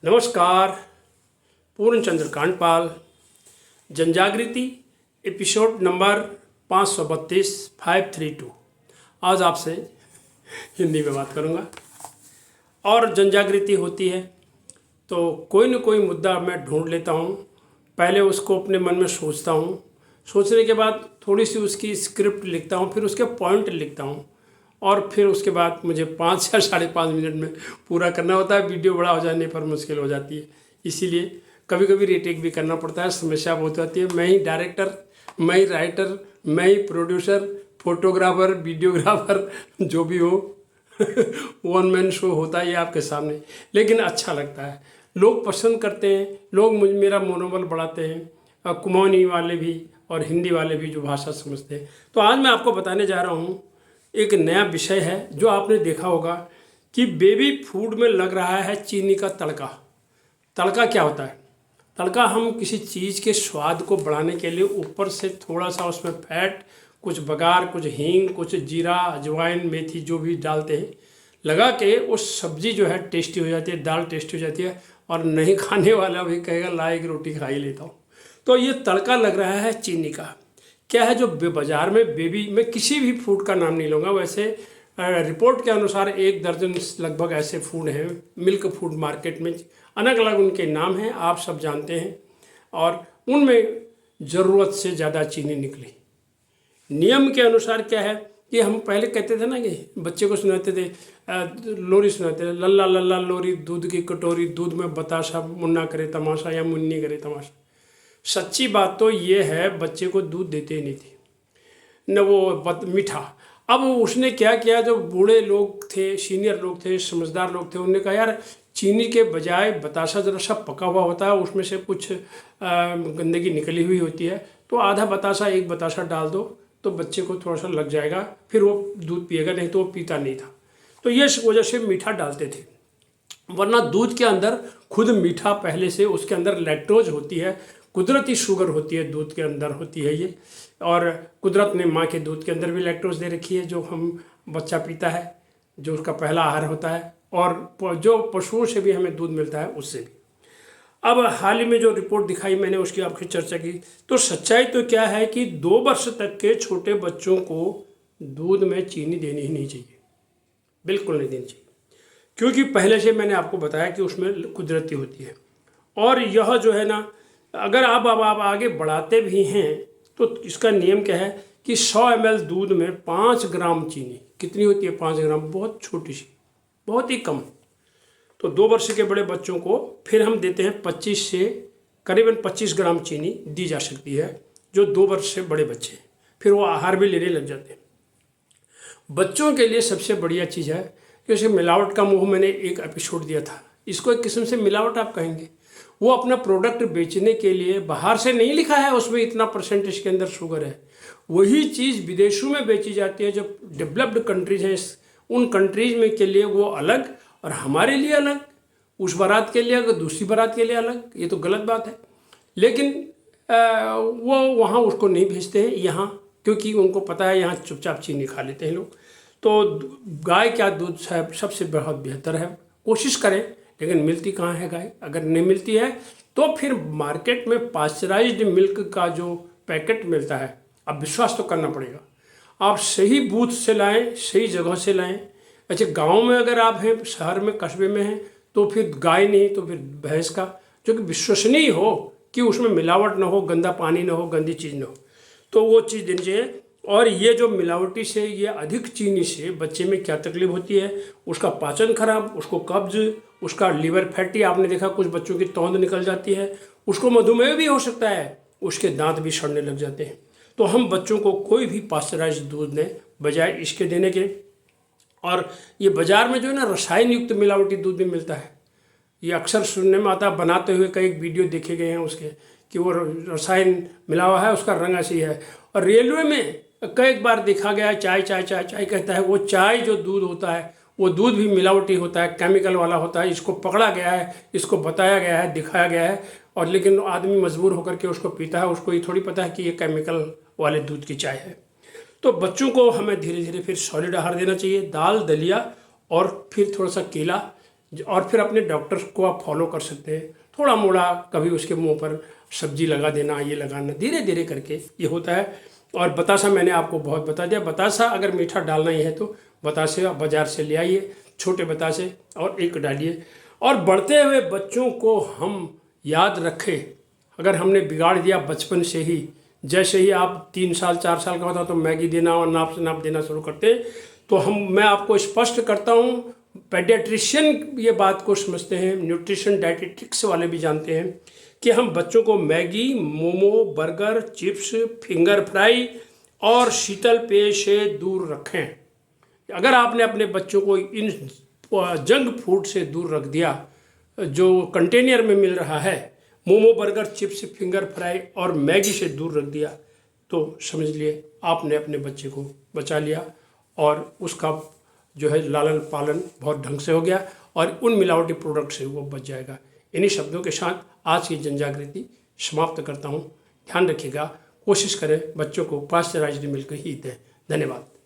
नमस्कार। पूर्णचंद्र Kandpal, जनजागृति episode number 532 532। आज आपसे हिंदी में बात करूंगा। और जनजागृति होती है तो कोई न कोई मुद्दा मैं ढूंढ लेता हूं। पहले उसको अपने मन में सोचता हूं, सोचने के बाद थोड़ी सी उसकी स्क्रिप्ट लिखता हूं, फिर उसके पॉइंट लिखता हूं और फिर उसके बाद मुझे 5 या 5.5 मिनट में पूरा करना होता है। वीडियो बड़ा हो जाने पर मुश्किल हो जाती है, इसीलिए कभी कभी रीटेक भी करना पड़ता है। समस्या बहुत होती है। मैं ही डायरेक्टर, मैं ही राइटर, मैं ही प्रोड्यूसर, फोटोग्राफर, वीडियोग्राफर, जो भी हो वन मैन शो होता है ये आपके सामने। लेकिन अच्छा लगता है, लोग पसंद करते हैं, लोग मेरा मनोबल बढ़ाते हैं, कुमाऊनी वाले भी और हिंदी वाले भी जो भाषा समझते हैं। तो आज मैं आपको बताने जा रहा हूँ, एक नया विषय है जो आपने देखा होगा कि बेबी फूड में लग रहा है चीनी का तड़का। तड़का क्या होता है? तड़का हम किसी चीज़ के स्वाद को बढ़ाने के लिए ऊपर से थोड़ा सा उसमें फैट, कुछ बघार, कुछ हींग, कुछ जीरा, अजवाइन, मेथी जो भी डालते हैं, लगा के वो सब्जी जो है टेस्टी हो जाती है, दाल टेस्टी हो जाती है और नहीं खाने वाला भी कहेगा ला एक रोटी खा ही लेता हूँ। तो ये तड़का लग रहा है चीनी का। क्या है जो बाज़ार में बेबी, मैं किसी भी फूड का नाम नहीं लूँगा, वैसे रिपोर्ट के अनुसार 1 दर्जन लगभग ऐसे फूड हैं मिल्क फूड मार्केट में, अलग अलग उनके नाम हैं, आप सब जानते हैं। और उनमें ज़रूरत से ज़्यादा चीनी निकली। नियम के अनुसार क्या है कि हम पहले कहते थे ना कि बच्चे को सुनाते थे, लोरी सुनाते थे, लल्ला लल्ला लोरी दूध की कटोरी, दूध में बताशा, मुन्ना करे तमाशा या मुन्नी करे तमाशा। सच्ची बात तो ये है, बच्चे को दूध देते ही नहीं थे न वो मीठा। अब उसने क्या किया, जो बूढ़े लोग थे, सीनियर लोग थे, समझदार लोग थे, उन्होंने कहा यार चीनी के बजाय बताशा जरा सा पका हुआ होता है, उसमें से कुछ गंदगी निकली हुई होती है, तो आधा बताशा, 1 बताशा डाल दो तो बच्चे को थोड़ा सा लग जाएगा, फिर वो दूध पिएगा, नहीं तो वो पीता नहीं था। तो ये वजह से मीठा डालते थे, वरना दूध के अंदर खुद मीठा पहले से, उसके अंदर लैक्टोज होती है, कुदरती शुगर होती है, दूध के अंदर होती है ये। और कुदरत ने माँ के दूध के अंदर भी लैक्टोज दे रखी है, जो हम बच्चा पीता है, जो उसका पहला आहार होता है, और जो पशुओं से भी हमें दूध मिलता है उससे भी। अब हाल ही में जो रिपोर्ट दिखाई मैंने, उसकी आपकी चर्चा की। तो सच्चाई तो क्या है कि 2 वर्ष तक के छोटे बच्चों को दूध में चीनी देनी ही नहीं चाहिए, बिल्कुल नहीं देनी चाहिए, क्योंकि पहले से मैंने आपको बताया कि उसमें कुदरती होती है। और यह जो है ना, अगर आप आगे बढ़ाते भी हैं तो इसका नियम क्या है कि 100 ml दूध में 5 ग्राम चीनी, कितनी होती है 5 ग्राम, बहुत छोटी सी, बहुत ही कम। तो 2 वर्ष के बड़े बच्चों को फिर हम देते हैं 25 से करीबन 25 ग्राम चीनी दी जा सकती है, जो 2 वर्ष से बड़े बच्चे हैं, फिर वो आहार भी लेने लग जाते हैं। बच्चों के लिए सबसे बढ़िया चीज़ है कि उसे मिलावट का मुँह, मैंने एक एपिसोड दिया था, इसको एक किस्म से मिलावट आप कहेंगे। वो अपना प्रोडक्ट बेचने के लिए, बाहर से नहीं लिखा है उसमें इतना % इसके अंदर शुगर है, वही चीज़ विदेशों में बेची जाती है, जो डेवलप्ड कंट्रीज हैं, उन कंट्रीज में के लिए वो अलग और हमारे लिए अलग, उस बारात के लिए अलग, दूसरी बारात के लिए अलग। ये तो गलत बात है। लेकिन वो वहाँ उसको नहीं भेजते हैं यहाँ, क्योंकि उनको पता है यहाँ चुपचाप चीनी खा लेते हैं लोग। तो गाय का दूध सबसे बहुत बेहतर है, कोशिश करें। लेकिन मिलती कहाँ है गाय? अगर नहीं मिलती है तो फिर मार्केट में पास्चराइज्ड मिल्क का जो पैकेट मिलता है, अब विश्वास तो करना पड़ेगा। आप सही बूथ से लाएं, सही जगह से लाएं। अच्छा, गांव में अगर आप हैं, शहर में, कस्बे में हैं, तो फिर गाय नहीं तो फिर भैंस का, जो कि विश्वसनीय हो, कि उसमें मिलावट ना हो, गंदा पानी ना हो, गंदी चीज़ ना हो, तो वो चीज़ देनी चाहिए। और ये जो मिलावटी से, ये अधिक चीनी से बच्चे में क्या तकलीफ होती है, उसका पाचन खराब, उसको कब्ज, उसका लीवर फैटी, आपने देखा कुछ बच्चों की तौंद निकल जाती है, उसको मधुमेह भी हो सकता है, उसके दांत भी सड़ने लग जाते हैं। तो हम बच्चों को कोई भी पास्चराइज्ड दूध दें बजाय इसके देने के। और ये बाज़ार में जो है ना, रसायन युक्त मिलावटी दूध भी मिलता है, ये अक्सर सुनने में आता है। बनाते हुए कई वीडियो देखे गए हैं उसके, कि वो रसायन मिला हुआ है, उसका रंग ऐसी है। और रेलवे में कई बार देखा गया, चाय चाय चाय चाय कहता है, वो चाय जो दूध होता है वो दूध भी मिलावटी होता है, केमिकल वाला होता है। इसको पकड़ा गया है, इसको बताया गया है, दिखाया गया है, और लेकिन आदमी मजबूर होकर के उसको पीता है। उसको ये थोड़ी पता है कि ये केमिकल वाले दूध की चाय है। तो बच्चों को हमें धीरे धीरे फिर सॉलिड आहार देना चाहिए, दाल, दलिया, और फिर थोड़ा सा केला, और फिर अपने डॉक्टर्स को आप फॉलो कर सकते हैं। थोड़ा मोड़ा कभी उसके मुंह पर सब्जी लगा देना, ये लगाना, धीरे धीरे करके ये होता है। और बतासा मैंने आपको बहुत बता दिया। बतासा अगर मीठा डालना ही है तो बतासे आप बाज़ार से ले आइए, छोटे बतासे, और एक डालिए। और बढ़ते हुए बच्चों को हम याद रखें। अगर हमने बिगाड़ दिया बचपन से ही, जैसे ही आप 3 साल 4 साल का होता तो मैगी देना और नाप से नाप देना शुरू करते, तो मैं आपको स्पष्ट करता हूँ, पेडियाट्रिशियन ये बात को समझते हैं, न्यूट्रिशन डाइटेटिक्स वाले भी जानते हैं कि हम बच्चों को Maggi, momo, burger, chips, finger fry और शीतल पेय से दूर रखें। अगर आपने अपने बच्चों को इन जंक फूड से दूर रख दिया जो कंटेनर में मिल रहा है, momo, burger, chips, finger fry और मैगी से दूर रख दिया, तो समझ लिए आपने अपने बच्चे को बचा लिया और उसका जो है लालन पालन बहुत ढंग से हो गया और उन मिलावटी प्रोडक्ट से वो बच जाएगा। इन्हीं शब्दों के साथ आज की जनजागृति समाप्त करता हूँ। ध्यान रखिएगा, कोशिश करें बच्चों को पाश्चराइज्ड मिल्क ही दें। धन्यवाद।